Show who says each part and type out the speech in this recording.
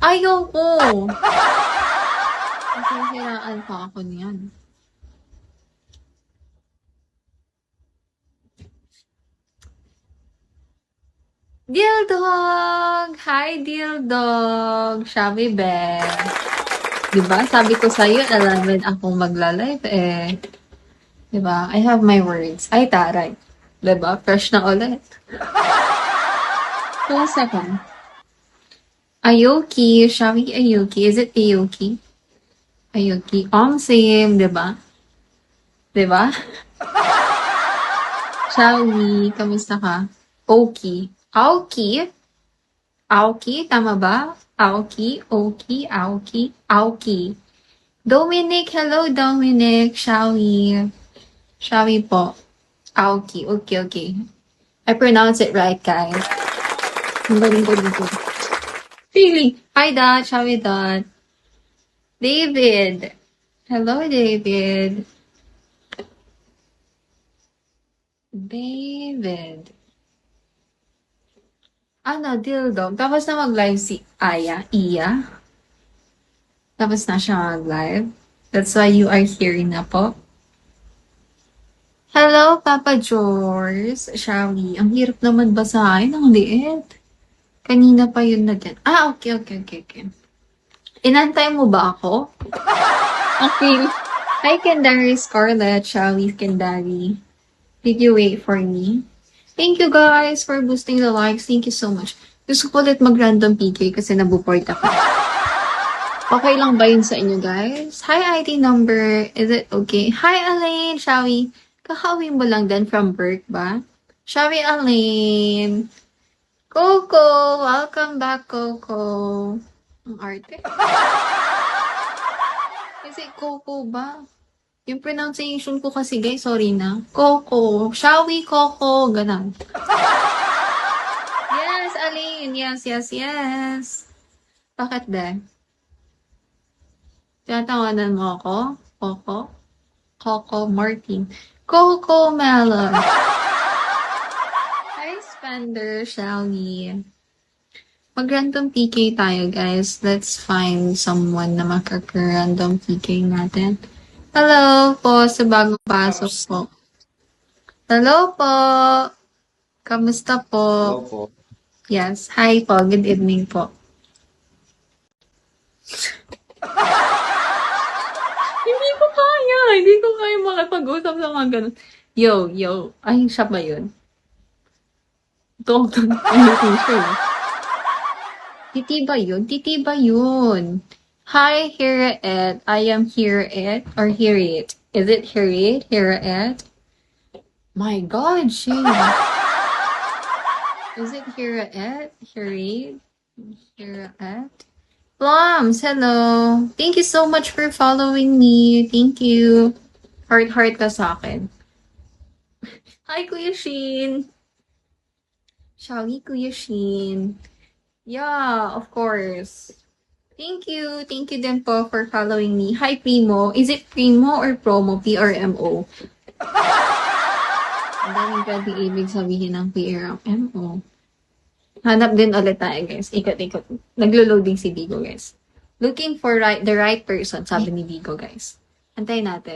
Speaker 1: Ayoko. Masisiraan pa ako niyan. Dildog! Hi, Dildog! Shabby Bear. Diba? Sabi ko sa'yo, alam akong magla-live eh. Diba? I have my words. Ay, taray. Diba? Fresh na ulit. Hold a second. Ayoki. Shabby Ayoki. Is it Ayoki? Ayoki. Same. Diba? Diba? Shabby, kamusta ka? Oki. Aoki? Aoki? Tama ba? Aoki, Oki, Aoki, Aoki. Dominic, hello Dominic. Shawi. Shawi po. Aoki, okay. I pronounce it right, guys. Ang galing ko dito. Really? Hi, Dot. Shawi, Dot. David. Hello, David. David. Ano, Dildog. Tapos na mag-live si Iya. Tapos na siya mag-live. That's why you are here na po. Hello, Papa George. Shawi, ang hirap naman basahin. Ang liit. Kanina pa yun na din. Okay. Inantay mo ba ako? Okay. Hi, Kendari Scarlett. Shawi, Kendari. Did you wait for me? Thank you guys for boosting the likes. Thank you so much. Gusto ko ulit mag-random PK kasi nabuport ako. Okay lang ba yun sa inyo guys? Hi ID number. Is it okay? Hi Elaine. Shawi. Kakauwi mo lang din from work ba? Shawi Elaine. Coco. Welcome back Coco. Ang arte. Is it Coco ba? Yung pronunciation ko kasi guys, sorry na. Coco. Shawi, Coco. Ganun. Yes, Aline. Yes. Bakit de? Tinatawanan mo ako? Coco? Coco Martin. Coco Melon. Hi, Spender. Shawi. Mag-random PK tayo, guys. Let's find someone na makaka-random PK natin. Hello po sa bagong pasok po. Hello po. Kamusta po?
Speaker 2: Hello po.
Speaker 1: Yes. Hi po. Good evening po. Hindi ko kaya makipag-usap sa mga ganun. Yo. Ay, siya ba yun? Ito. Titi ba yun? Hi, Hear It. I am Hear It or Hear It. Is it Hear It? Hear It? My God, Shane. Is it Hear It? Hear It? Hear It? Plums, hello. Thank you so much for following me. Thank you. Heart ka sa akin. Hi, Kuya Sheen. Shall we, Kuya Sheen? Yeah, of course. Thank you. Thank you din po for following me. Hi, Primo. Is it Primo or Promo? P-R-M-O. Ang daming pwede ibig sabihin ng P-R-M-O. Hanap din ulit tayo, guys. Ikot-ikot. Naglo-loading si Vigo, guys. Looking for the right person, sabi ni Vigo, guys. Antayin natin.